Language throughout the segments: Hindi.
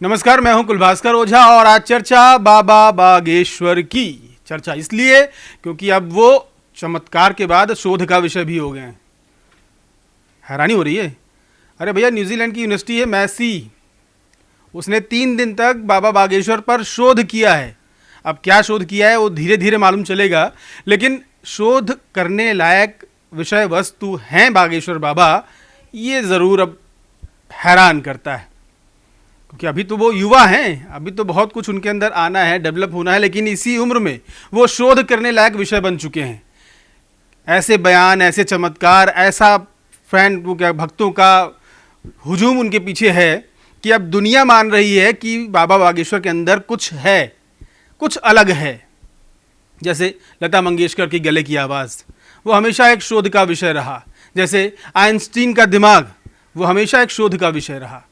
नमस्कार, मैं हूं कुलभास्कर ओझा और आज चर्चा बाबा बागेश्वर की। चर्चा इसलिए क्योंकि अब वो चमत्कार के बाद शोध का विषय भी हो गए हैं। हैरानी हो रही है। अरे भैया, न्यूजीलैंड की यूनिवर्सिटी है मैसी, उसने 3 दिन तक बाबा बागेश्वर पर शोध किया है। अब क्या शोध किया है वो धीरे धीरे मालूम चलेगा, लेकिन शोध करने लायक विषय वस्तु हैं बागेश्वर बाबा, ये ज़रूर अब हैरान करता है। क्योंकि अभी तो वो युवा हैं, अभी तो बहुत कुछ उनके अंदर आना है, डेवलप होना है, लेकिन इसी उम्र में वो शोध करने लायक विषय बन चुके हैं। ऐसे बयान, ऐसे चमत्कार, ऐसा फैन वो क्या भक्तों का हुजूम उनके पीछे है कि अब दुनिया मान रही है कि बाबा बागेश्वर के अंदर कुछ है, कुछ अलग है। जैसे लता मंगेशकर की गले की आवाज़, वो हमेशा एक शोध का विषय रहा। जैसे आइंस्टीन का दिमाग, वो हमेशा एक शोध का विषय रहा।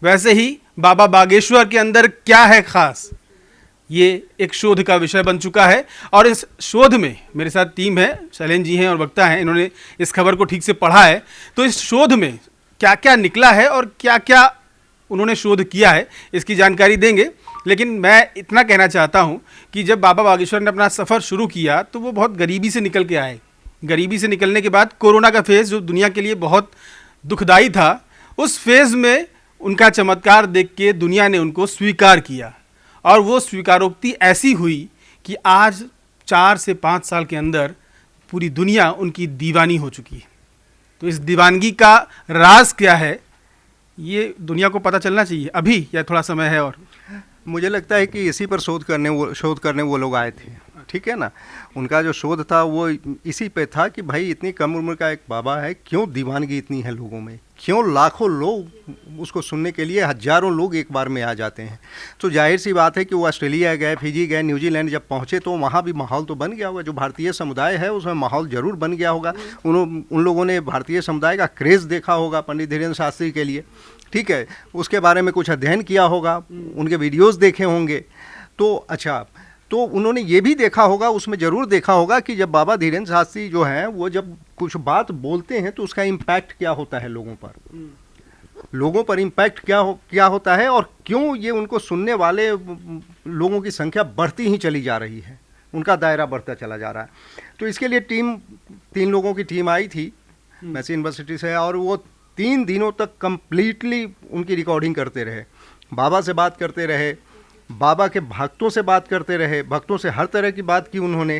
वैसे ही बाबा बागेश्वर के अंदर क्या है खास, ये एक शोध का विषय बन चुका है। और इस शोध में मेरे साथ टीम है, शैलेन जी हैं और वक्ता हैं, इन्होंने इस खबर को ठीक से पढ़ा है। तो इस शोध में क्या क्या निकला है और क्या क्या उन्होंने शोध किया है, इसकी जानकारी देंगे। लेकिन मैं इतना कहना चाहता हूँ कि जब बाबा बागेश्वर ने अपना सफ़र शुरू किया तो वो बहुत गरीबी से निकल के आए। गरीबी से निकलने के बाद कोरोना का फेज़, जो दुनिया के लिए बहुत दुखदाई था, उस फेज़ में उनका चमत्कार देख के दुनिया ने उनको स्वीकार किया। और वो स्वीकारोक्ति ऐसी हुई कि आज 4 से 5 साल के अंदर पूरी दुनिया उनकी दीवानी हो चुकी है। तो इस दीवानगी का राज क्या है, ये दुनिया को पता चलना चाहिए अभी, या थोड़ा समय है। और मुझे लगता है कि इसी पर शोध करने वो लोग आए थे, ठीक है ना। उनका जो शोध था वो इसी पे था कि भाई इतनी कम उम्र का एक बाबा है, क्यों दीवानगी इतनी है लोगों में, क्यों लाखों लोग उसको सुनने के लिए, हजारों लोग एक बार में आ जाते हैं। तो जाहिर सी बात है कि वो ऑस्ट्रेलिया गए, फिजी गए, न्यूजीलैंड जब पहुँचे तो वहाँ भी माहौल तो बन गया होगा। जो भारतीय समुदाय है उसमें माहौल ज़रूर बन गया होगा। उन लोगों ने भारतीय समुदाय का क्रेज़ देखा होगा पंडित धीरेन्द्र शास्त्री के लिए, ठीक है। उसके बारे में कुछ अध्ययन किया होगा, उनके वीडियोस देखे होंगे। तो अच्छा, तो उन्होंने ये भी देखा होगा, उसमें ज़रूर देखा होगा कि जब बाबा धीरेन्द्र शास्त्री जो हैं वो जब कुछ बात बोलते हैं तो उसका इम्पैक्ट क्या होता है लोगों पर इम्पैक्ट क्या होता है, और क्यों ये उनको सुनने वाले लोगों की संख्या बढ़ती ही चली जा रही है, उनका दायरा बढ़ता चला जा रहा है। तो इसके लिए 3 लोगों की टीम आई थी मैसी यूनिवर्सिटी से, और वो 3 दिनों तक कंप्लीटली उनकी रिकॉर्डिंग करते रहे, बाबा से बात करते रहे, बाबा के भक्तों से बात करते रहे, भक्तों से हर तरह की बात की उन्होंने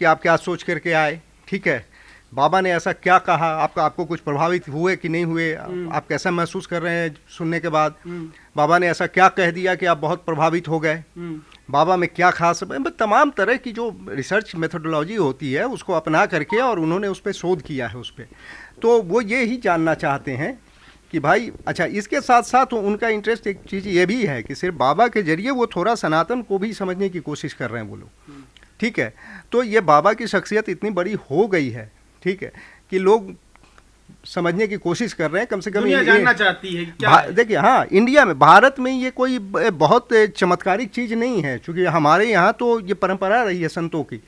कि आप क्या सोच करके आए, ठीक है, बाबा ने ऐसा क्या कहा, आपको कुछ प्रभावित हुए कि नहीं हुए, आप कैसा महसूस कर रहे हैं सुनने के बाद, बाबा ने ऐसा क्या कह दिया कि आप बहुत प्रभावित हो गए, बाबा में क्या खास, तमाम तरह की जो रिसर्च मेथोडोलॉजी होती है उसको अपना करके और उन्होंने उस पर शोध किया है उस पर। तो वो ये ही जानना चाहते हैं कि भाई अच्छा, इसके साथ साथ उनका इंटरेस्ट एक चीज़ ये भी है कि सिर्फ बाबा के जरिए वो थोड़ा सनातन को भी समझने की कोशिश कर रहे हैं वो लोग, ठीक है। तो ये बाबा की शख्सियत इतनी बड़ी हो गई है, ठीक है, कि लोग समझने की कोशिश कर रहे हैं, कम से कम दुनिया जानना चाहती है क्या है। देखिए, हाँ, इंडिया में, भारत में ये कोई बहुत चमत्कारिक चीज़ नहीं है, क्योंकि हमारे यहाँ तो ये परंपरा रही है संतों की,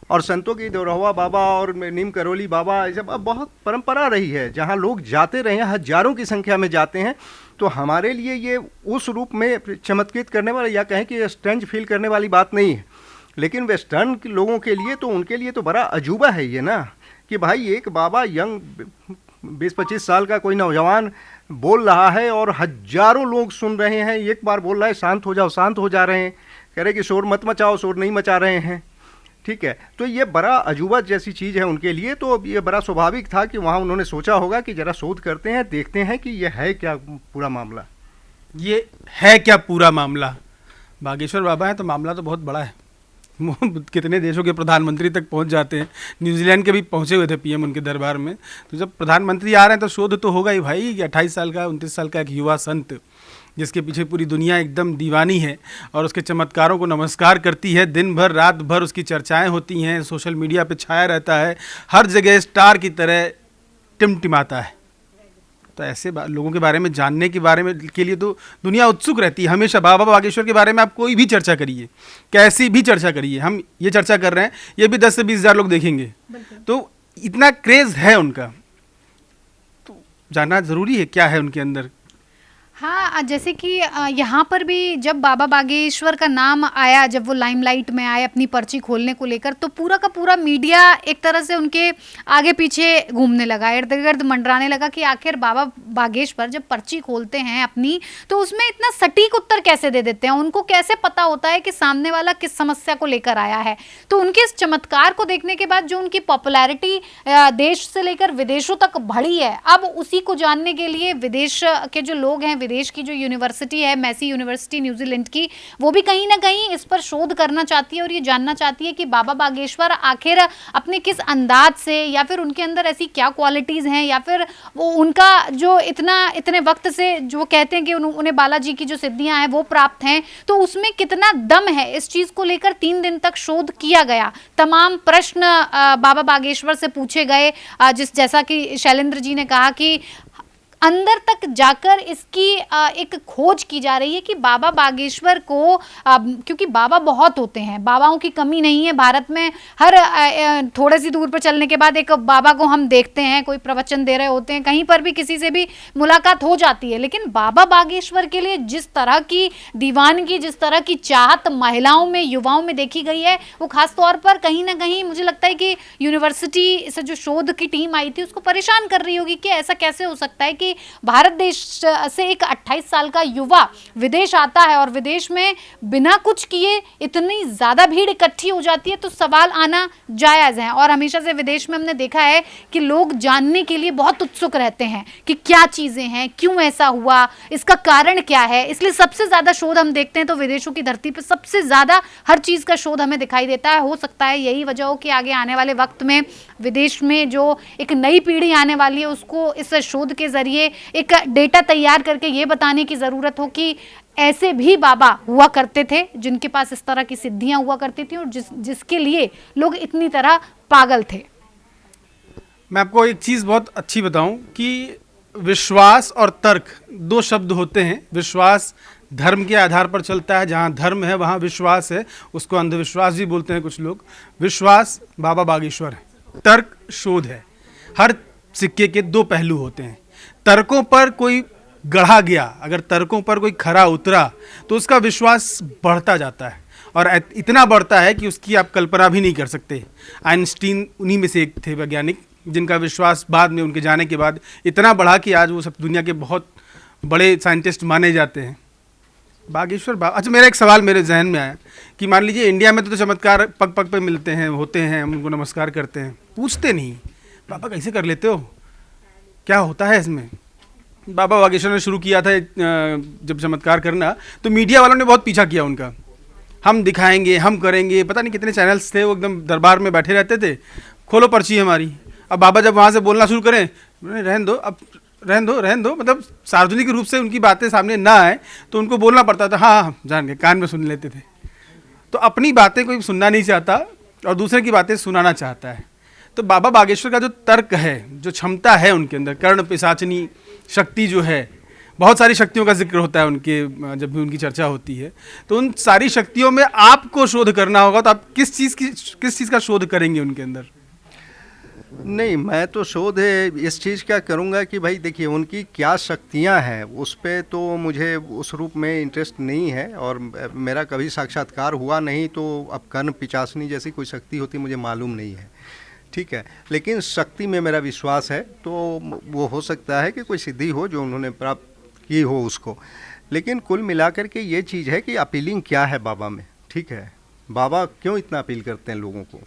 और संतों की देवरहुआ बाबा और नीम करोली बाबा, ये सब अब बहुत परंपरा रही है, जहाँ लोग जाते रहे हैं, हजारों की संख्या में जाते हैं। तो हमारे लिए ये उस रूप में चमत्कृत करने वाला, या कहें कि स्ट्रेंज फील करने वाली बात नहीं है। लेकिन वेस्टर्न के लोगों के लिए तो, उनके लिए तो बड़ा अजूबा है ये ना, कि भाई एक बाबा यंग 20-25 साल का कोई नौजवान बोल रहा है और हजारों लोग सुन रहे हैं, एक बार बोल रहा है शांत हो जाओ, शांत हो जा रहे हैं, कह रहे कि शोर मत मचाओ, शोर नहीं मचा रहे हैं, ठीक है। तो ये बड़ा अजूबा जैसी चीज़ है उनके लिए। तो ये बड़ा स्वाभाविक था कि वहाँ उन्होंने सोचा होगा कि ज़रा शोध करते हैं, देखते हैं कि ये है क्या पूरा मामला, ये है क्या पूरा मामला। बागेश्वर बाबा है तो मामला तो बहुत बड़ा है। कितने देशों के प्रधानमंत्री तक पहुंच जाते हैं, न्यूजीलैंड के भी पहुंचे हुए थे पीएम उनके दरबार में। तो जब प्रधानमंत्री आ रहे हैं तो शोध तो होगा ही भाई। 28 साल का 29 साल का एक युवा संत, जिसके पीछे पूरी दुनिया एकदम दीवानी है और उसके चमत्कारों को नमस्कार करती है, दिन भर रात भर उसकी चर्चाएं होती हैं, सोशल मीडिया पे छाया रहता है, हर जगह स्टार की तरह टिमटिमाता है। तो ऐसे लोगों के बारे में जानने के बारे में के लिए तो दुनिया उत्सुक रहती है हमेशा। बाबा बागेश्वर के बारे में आप कोई भी चर्चा करिए, कैसी भी चर्चा करिए, हम ये चर्चा कर रहे हैं, ये भी 10 से 20 हज़ार लोग देखेंगे। तो इतना क्रेज़ है उनका, तो जानना ज़रूरी है क्या है उनके अंदर। हाँ, जैसे कि यहाँ पर भी जब बाबा बागेश्वर का नाम आया, जब वो लाइमलाइट में आए अपनी पर्ची खोलने को लेकर, तो पूरा का पूरा मीडिया एक तरह से उनके आगे पीछे घूमने लगा, इर्द गिर्द मंडराने लगा कि आखिर बाबा बागेश्वर जब पर्ची खोलते हैं अपनी, तो उसमें इतना सटीक उत्तर कैसे दे देते हैं, उनको कैसे पता होता है कि सामने वाला किस समस्या को लेकर आया है। तो उनके इस चमत्कार को देखने के बाद जो उनकी पॉपुलैरिटी देश से लेकर विदेशों तक बढ़ी है, अब उसी को जानने के लिए विदेश के जो लोग हैं, विदेश की जो यूनिवर्सिटी है, मैसी यूनिवर्सिटी न्यूजीलैंड की, वो भी कहीं ना कहीं इस पर शोध करना चाहती है और ये जानना चाहती है कि बाबा बागेश्वर आखिर अपने किस अंदाज से, या फिर उनके अंदर ऐसी क्या क्वालिटीज़ हैं, या फिर वो उनका जो इतने वक्त से जो कहते हैं कि उन्हें बालाजी की जो सिद्धियां हैं वो प्राप्त हैं, तो उसमें कितना दम है। इस चीज़ को लेकर 3 दिन तक शोध किया गया, तमाम प्रश्न बाबा बागेश्वर से पूछे गए, जैसा कि शैलेंद्र जी ने कहा कि अंदर तक जाकर इसकी एक खोज की जा रही है कि बाबा बागेश्वर को, क्योंकि बाबा बहुत होते हैं, बाबाओं की कमी नहीं है भारत में, हर थोड़े सी दूर पर चलने के बाद एक बाबा को हम देखते हैं, कोई प्रवचन दे रहे होते हैं, कहीं पर भी किसी से भी मुलाकात हो जाती है। लेकिन बाबा बागेश्वर के लिए जिस तरह की दीवानगी, जिस तरह की चाहत महिलाओं में, युवाओं में देखी गई है, वो खास तौर पर कहीं ना कहीं मुझे लगता है कि यूनिवर्सिटी से जो शोध की टीम आई थी उसको परेशान कर रही होगी कि ऐसा कैसे हो सकता है कि भारत देश से एक 28 साल का युवा विदेश आता है और विदेश में बिना कुछ किए इतनी ज्यादा भीड़ इकट्ठी हो जाती है। तो सवाल आना जायज है, और हमेशा से विदेश में हमने देखा है कि लोग जानने के लिए बहुत उत्सुक रहते हैं कि क्या चीजें हैं, क्यों ऐसा हुआ, इसका कारण क्या है। इसलिए सबसे ज्यादा शोध हम देखते हैं तो विदेशों की धरती पर सबसे ज्यादा हर चीज का शोध हमें दिखाई देता है। हो सकता है यही वजह हो कि आगे आने वाले वक्त में विदेश में जो एक नई पीढ़ी आने वाली है उसको इस शोध के जरिए एक डेटा तैयार करके ये बताने की जरूरत हो कि ऐसे भी बाबा हुआ करते थे जिनके पास इस तरह की सिद्धियां हुआ करती थी और जिसके लिए लोग इतनी तरह पागल थे। मैं आपको एक चीज़ बहुत अच्छी बताऊं कि विश्वास और तर्क 2 शब्द होते हैं। विश्वास धर्म के आधार पर चलता है, जहाँ धर्म है वहाँ विश्वास है, उसको अंधविश्वास भी बोलते हैं कुछ लोग। विश्वास बाबा बागेश्वर है, तर्क शोध है। हर सिक्के के 2 पहलू होते हैं। तर्कों पर कोई गढ़ा गया, अगर तर्कों पर कोई खरा उतरा तो उसका विश्वास बढ़ता जाता है, और इतना बढ़ता है कि उसकी आप कल्पना भी नहीं कर सकते। आइंस्टीन उन्हीं में से एक थे वैज्ञानिक जिनका विश्वास बाद में, उनके जाने के बाद इतना बढ़ा कि आज वो सब दुनिया के बहुत बड़े साइंटिस्ट माने जाते हैं। बागेश्वर बाबा, अच्छा मेरा एक सवाल मेरे जहन में आया कि मान लीजिए इंडिया में तो चमत्कार पग पग पे मिलते हैं, होते हैं, हम उनको नमस्कार करते हैं, पूछते नहीं बाबा कैसे कर लेते हो, क्या होता है इसमें। बाबा बागेश्वर ने शुरू किया था जब चमत्कार करना, तो मीडिया वालों ने बहुत पीछा किया उनका, हम दिखाएंगे, हम करेंगे, पता नहीं कितने चैनल्स थे, वो एकदम दरबार में बैठे रहते थे, खोलो पर्ची हमारी। अब बाबा जब वहाँ से बोलना शुरू करें, रहन दो, अब रहन दो, मतलब सार्वजनिक रूप से उनकी बातें सामने ना आए तो उनको बोलना पड़ता था, हाँ जान के कान में सुन लेते थे। तो अपनी बातें कोई सुनना नहीं चाहता और दूसरे की बातें सुनाना चाहता है। तो बाबा बागेश्वर का जो तर्क है, जो क्षमता है उनके अंदर, कर्ण पिशाचनी शक्ति जो है, बहुत सारी शक्तियों का जिक्र होता है उनके, जब भी उनकी चर्चा होती है, तो उन सारी शक्तियों में आपको शोध करना होगा, तो आप किस चीज़ का शोध करेंगे उनके अंदर? नहीं, मैं तो शोध इस चीज़ का करूँगा कि भाई देखिए उनकी क्या शक्तियाँ हैं, उस पर तो मुझे उस रूप में इंटरेस्ट नहीं है, और मेरा कभी साक्षात्कार हुआ नहीं, तो अब कर्ण पिशाचनी जैसी कोई शक्ति होती मुझे मालूम नहीं है, ठीक है। लेकिन शक्ति में मेरा विश्वास है, तो वो हो सकता है कि कोई सिद्धि हो जो उन्होंने प्राप्त की हो उसको। लेकिन कुल मिलाकर के ये चीज़ है कि अपीलिंग क्या है बाबा में, ठीक है, बाबा क्यों इतना अपील करते हैं लोगों को।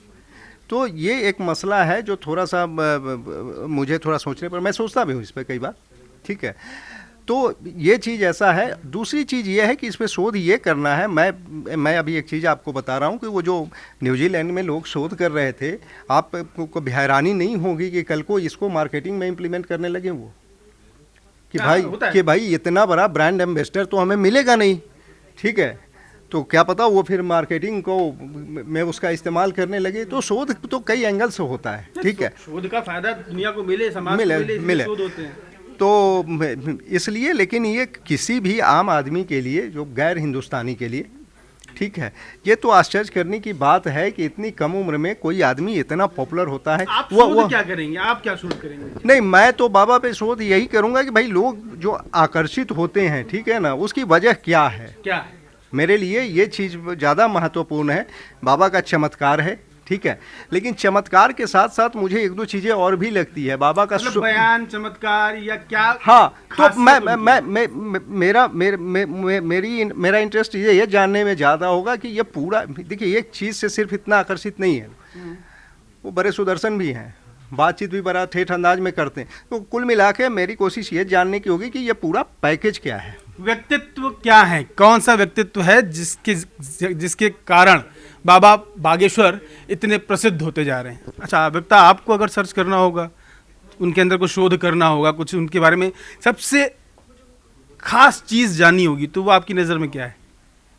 तो ये एक मसला है जो थोड़ा सा मुझे थोड़ा सोचने पर, मैं सोचता भी हूँ इस पर कई बार, ठीक है। तो ये चीज़ ऐसा है। दूसरी चीज़ ये है कि इस पर शोध ये करना है, मैं अभी एक चीज़ आपको बता रहा हूँ कि वो जो न्यूजीलैंड में लोग शोध कर रहे थे, आपको हैरानी नहीं होगी कि कल को इसको मार्केटिंग में इम्प्लीमेंट करने लगे वो, कि भाई इतना बड़ा ब्रांड एम्बेसडर तो हमें मिलेगा नहीं, ठीक है, तो क्या पता वो फिर मार्केटिंग को में उसका इस्तेमाल करने लगे। तो शोध तो कई एंगल से होता है, ठीक है, शोध का फायदा दुनिया को मिले, समाज को मिले, शोध होते हैं। तो इसलिए, लेकिन ये किसी भी आम आदमी के लिए जो गैर हिंदुस्तानी के लिए, ठीक है, ये तो आश्चर्य करने की बात है कि इतनी कम उम्र में कोई आदमी इतना पॉपुलर होता है। आप शोध क्या करेंगे, आप क्या शोध करेंगे? नहीं, मैं तो बाबा पे शोध यही करूंगा कि भाई लोग जो आकर्षित होते हैं, ठीक है ना, उसकी वजह क्या है। क्या है? मेरे लिए ये चीज़ ज़्यादा महत्वपूर्ण है। बाबा का चमत्कार है, ठीक है, लेकिन चमत्कार के साथ साथ मुझे एक दो चीज़ें और भी लगती है। बाबा का मतलब बयान, चमत्कार या क्या? हाँ, तो खासियत मेरा इंटरेस्ट ये जानने में ज़्यादा होगा कि ये पूरा, देखिए एक चीज़ से सिर्फ इतना आकर्षित नहीं है, वो बड़े सुदर्शन भी हैं, बातचीत भी बड़ा ठेठ अंदाज में करते हैं। तो कुल मिला के मेरी कोशिश ये जानने की होगी कि ये पूरा पैकेज क्या है। व्यक्तित्व क्या है, कौन सा व्यक्तित्व है जिसके कारण बाबा बागेश्वर इतने प्रसिद्ध होते जा रहे हैं? अच्छा वक्ता, आपको अगर सर्च करना होगा, उनके अंदर कुछ शोध करना होगा, कुछ उनके बारे में सबसे खास चीज़ जाननी होगी, तो वो आपकी नज़र में क्या है?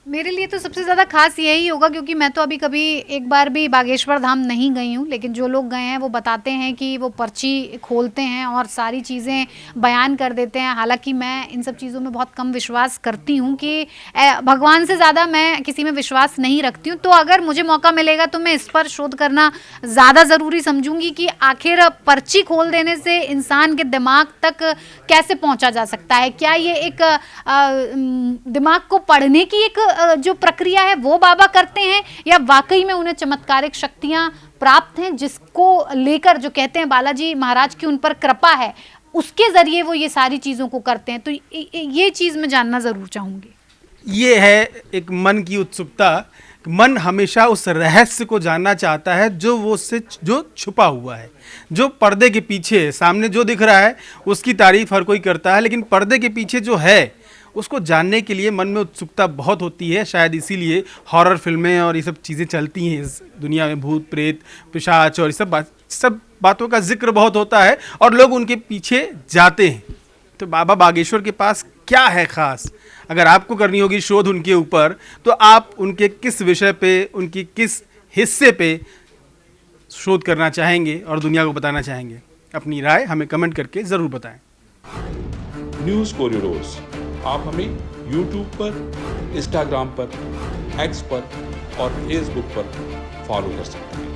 मेरे लिए तो सबसे ज़्यादा खास यही होगा, क्योंकि मैं तो अभी कभी एक बार भी बागेश्वर धाम नहीं गई हूँ, लेकिन जो लोग गए हैं वो बताते हैं कि वो पर्ची खोलते हैं और सारी चीज़ें बयान कर देते हैं। हालांकि मैं इन सब चीज़ों में बहुत कम विश्वास करती हूँ कि भगवान से ज़्यादा मैं किसी में विश्वास नहीं रखती हूँ। तो अगर मुझे मौका मिलेगा तो मैं इस पर शोध करना ज़्यादा ज़रूरी समझूंगी कि आखिर पर्ची खोल देने से इंसान के दिमाग तक कैसे पहुँचा जा सकता है। क्या ये एक दिमाग को पढ़ने की एक जो प्रक्रिया है वो बाबा करते हैं, या वाकई में उन्हें चमत्कारिक शक्तियां प्राप्त हैं जिसको लेकर जो कहते हैं बालाजी महाराज की उन पर कृपा है, उसके जरिए वो ये सारी चीज़ों को करते हैं। तो ये चीज़ मैं जानना ज़रूर चाहूँगी। ये है एक मन की उत्सुकता। मन हमेशा उस रहस्य को जानना चाहता है जो वो उससे जो छुपा हुआ है, जो पर्दे के पीछे है। सामने जो दिख रहा है उसकी तारीफ हर कोई करता है, लेकिन पर्दे के पीछे जो है उसको जानने के लिए मन में उत्सुकता बहुत होती है। शायद इसीलिए हॉरर फिल्में और ये सब चीज़ें चलती हैं इस दुनिया में, भूत प्रेत पिशाच और ये सब बातों का जिक्र बहुत होता है और लोग उनके पीछे जाते हैं। तो बाबा बागेश्वर के पास क्या है खास? अगर आपको करनी होगी शोध उनके ऊपर, तो आप उनके किस विषय पे, उनकी किस हिस्से पे शोध करना चाहेंगे और दुनिया को बताना चाहेंगे? अपनी राय हमें कमेंट करके ज़रूर बताएं। न्यूज़ कोरिडोर्स आप हमें YouTube पर, Instagram पर, X पर और Facebook पर फॉलो कर सकते हैं।